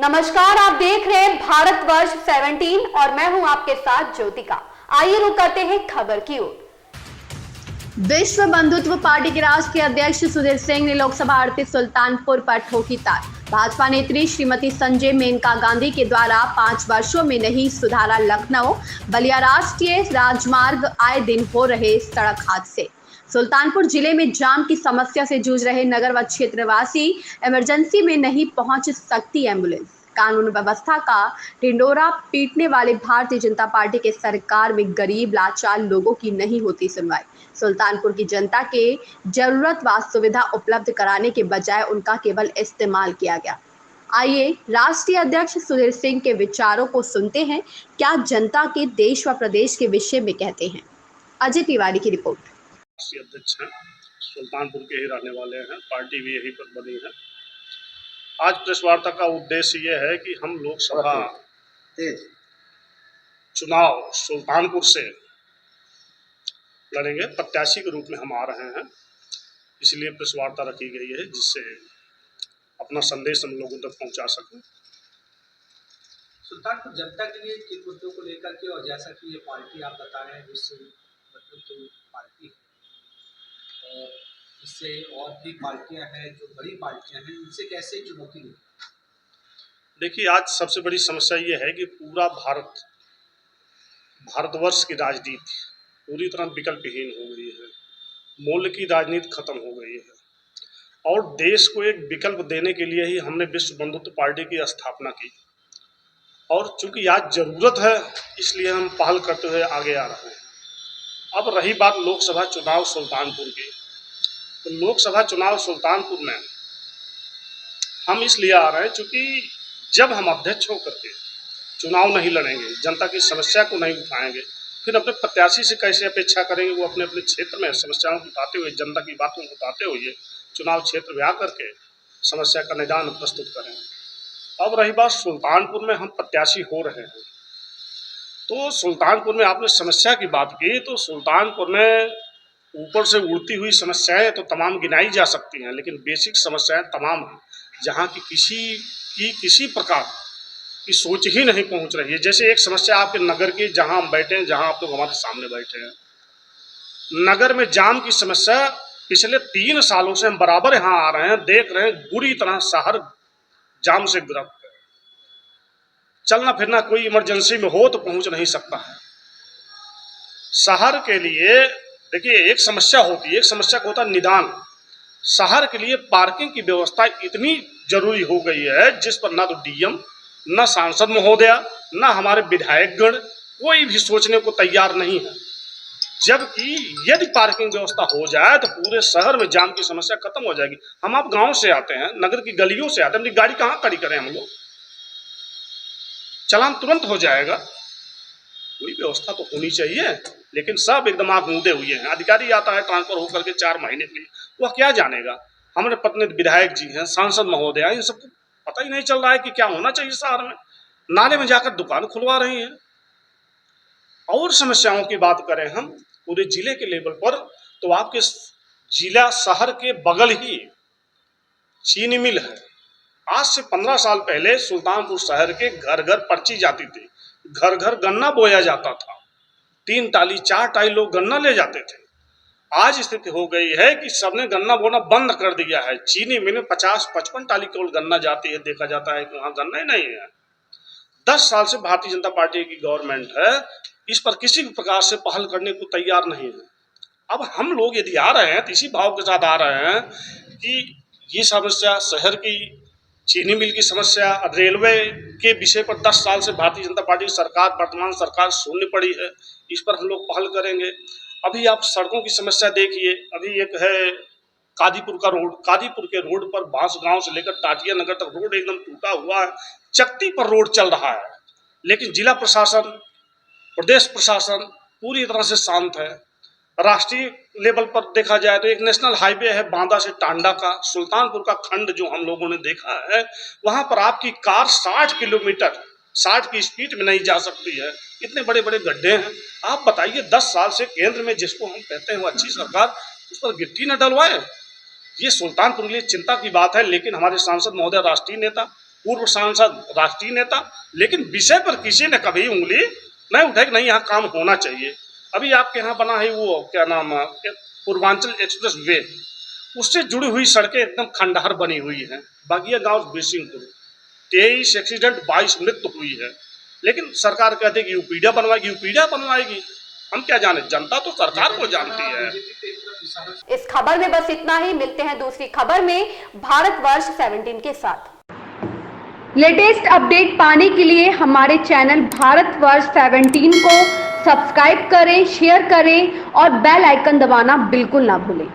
नमस्कार, आप देख रहे हैं भारतवर्ष 17 और मैं हूं आपके साथ ज्योतिका। आइए रुक करते हैं खबर की ओर। विश्व बंधुत्व पार्टी के राष्ट्रीय अध्यक्ष सुधीर सिंह ने लोकसभा अड़ती सुल्तानपुर पर ठोकी तार। भाजपा नेत्री श्रीमती संजय मेनका गांधी के द्वारा 5 वर्षों में नहीं सुधारा लखनऊ बलिया राष्ट्रीय राजमार्ग, आए दिन हो रहे सड़क हादसे। सुल्तानपुर जिले में जाम की समस्या से जूझ रहे नगर व क्षेत्रवासी, इमरजेंसी में नहीं पहुंच सकती एम्बुलेंस। कानून व्यवस्था का ढिंडोरा पीटने वाले भारतीय जनता पार्टी के सरकार में गरीब लाचार लोगों की नहीं होती सुनवाई। सुल्तानपुर की जनता के जरूरत व सुविधा उपलब्ध कराने के बजाय उनका केवल इस्तेमाल किया गया। आइए राष्ट्रीय अध्यक्ष सुधीर सिंह के विचारों को सुनते हैं, क्या जनता के देश व प्रदेश के विषय में कहते हैं। अजय तिवारी की रिपोर्ट। राष्ट्रीय अध्यक्ष हैं, सुल्तानपुर के ही रहने वाले हैं, पार्टी भी यहीं पर बनी है। आज प्रेस वार्ता का उद्देश्य ये है कि हम लोकसभा चुनाव सुल्तानपुर से लड़ेंगे, प्रत्याशी के रूप में हम आ रहे हैं, इसलिए प्रेस वार्ता रखी गई है जिससे अपना संदेश हम लोगों तक पहुंचा सकें। सुल्तानपुर जनता के लिए किन मुद्दों को लेकर के, और जैसा कि ये पार्टी आप बता रहे हैं विश्व बंधुत्व पार्टी है, और इससे और भी पार्टियां हैं जो बड़ी पार्टियां हैं, इनसे कैसे चुनौती ली? देखिए, आज सबसे बड़ी समस्या ये है कि पूरा भारतवर्ष की राजनीति पूरी तरह विकल्पहीन हो गई है, मूल्य की राजनीति खत्म हो गई है, और देश को एक विकल्प देने के लिए ही हमने विश्व बंधुत्व पार्टी की स्थापना की। और चूंकि आज जरूरत है, इसलिए हम पहल करते हुए आगे आ रहे हैं। अब रही बात लोकसभा चुनाव सुल्तानपुर की, तो लोकसभा चुनाव सुल्तानपुर में हम इसलिए आ रहे हैं चूंकि जब हम अध्यक्ष होकर के चुनाव नहीं लड़ेंगे, जनता की समस्या को नहीं उठाएंगे, फिर अपने प्रत्याशी से कैसे अपेक्षा करेंगे वो अपने अपने क्षेत्र में समस्याओं को उठाते हुए, जनता की बातों को उठाते हुए चुनाव क्षेत्र में आकर के समस्या का निदान प्रस्तुत करें। अब रही बात सुल्तानपुर में हम प्रत्याशी हो रहे हैं, तो सुल्तानपुर में आपने समस्या की बात की, तो सुल्तानपुर में ऊपर से उड़ती हुई समस्याएं तो तमाम गिनाई जा सकती हैं, लेकिन बेसिक समस्याएं तमाम हैं जहाँ की किसी प्रकार की सोच ही नहीं पहुँच रही है। जैसे एक समस्या आपके नगर की, जहाँ हम बैठे हैं, जहाँ आप लोग हमारे सामने बैठे हैं, नगर में जाम की समस्या पिछले 3 सालों से हम बराबर यहाँ आ रहे हैं, देख रहे हैं बुरी तरह शहर जाम से ग्रस्त है। चलना फिरना कोई इमरजेंसी में हो तो पहुंच नहीं सकता है। शहर के लिए देखिए एक समस्या होती है, एक समस्या का होता है निदान। शहर के लिए पार्किंग की व्यवस्था इतनी जरूरी हो गई है जिस पर ना तो डीएम, न सांसद महोदया, न हमारे विधायकगण कोई भी सोचने को तैयार नहीं है। जबकि यदि पार्किंग व्यवस्था हो जाए तो पूरे शहर में जाम की समस्या खत्म हो जाएगी। हम आप गांव से आते हैं, नगर की गलियों से आते हैं, अपनी गाड़ी कहाँ खड़ी करें हम लोग, चलान तुरंत हो जाएगा। कोई व्यवस्था तो होनी चाहिए, लेकिन सब एकदम आंख मूंदे हुए हैं। अधिकारी आता है ट्रांसफर होकर के 4 महीने के लिए, वह क्या जानेगा। हमारे पत्नी विधायक जी हैं, सांसद महोदया, इन सबको पता ही नहीं चल रहा है कि क्या होना चाहिए शहर में। नाले में जाकर दुकान खुलवा रही हैं। और समस्याओं की बात करें हम पूरे जिले के लेवल पर, तो आपके जिला शहर के बगल ही चीनी मिल है। आज से 15 साल पहले सुल्तानपुर शहर के घर घर पर्ची जाती थी, घर घर गन्ना बोया जाता था, 3 टाली 4 टाली लोग गन्ना ले जाते थे। आज स्थिति हो गई है कि सबने गन्ना बोना बंद कर दिया है। चीनी मिल में 50-55 टाली केवल गन्ना जाती है, देखा जाता है कि वहाँ गन्ना ही नहीं है। 10 साल से भारतीय जनता पार्टी की गवर्नमेंट है, इस पर किसी भी प्रकार से पहल करने को तैयार नहीं है। अब हम लोग यदि आ रहे हैं तो इसी भाव के साथ आ रहे हैं कि ये समस्या शहर की, चीनी मिल की समस्या, रेलवे के विषय पर 10 साल से भारतीय जनता पार्टी की सरकार, वर्तमान सरकार शून्य पड़ी है, इस पर हम लोग पहल करेंगे। अभी आप सड़कों की समस्या देखिए, अभी एक है कादीपुर का रोड, कादीपुर के रोड पर बांस गांव से लेकर टाटिया नगर तक रोड एकदम टूटा हुआ है, चकती पर रोड चल रहा है, लेकिन जिला प्रशासन, प्रदेश प्रशासन पूरी तरह से शांत है। राष्ट्रीय लेवल पर देखा जाए तो एक नेशनल हाईवे है बांदा से टांडा का, सुल्तानपुर का खंड जो हम लोगों ने देखा है, वहां पर आपकी कार 60 किलोमीटर 60 की स्पीड में नहीं जा सकती है, इतने बड़े बड़े गड्ढे हैं। आप बताइए 10 साल से केंद्र में जिसको हम कहते हैं वो अच्छी सरकार, उस पर गिट्टी न डलवाए। ये सुल्तानपुर के लिए चिंता की बात है, लेकिन हमारे सांसद महोदय राष्ट्रीय नेता पूर्व सांसद, राष्ट्रीय नेता, लेकिन विषय पर किसी ने कभी उंगली नहीं उठाई कि नहीं यहाँ काम होना चाहिए। अभी आपके यहाँ बना है वो क्या नाम है, पूर्वांचल एक्सप्रेस वे, उससे जुड़ी हुई सड़कें एकदम खंडहर बनी हुई हैं। बागिया गांव बिसिंगपुर 23 एक्सीडेंट 22 मृत्यु हुई है, लेकिन सरकार कहती है कि यूपीडिया बनवाएगी। हम क्या जाने, जनता तो सरकार को जानती है। इस खबर में बस इतना ही। मिलते हैं दूसरी खबर में भारतवर्ष 17 के साथ। लेटेस्ट अपडेट पाने के लिए हमारे चैनल भारतवर्ष 17 को सब्सक्राइब करें, शेयर करें और बेल आइकन दबाना बिल्कुल ना भूलें।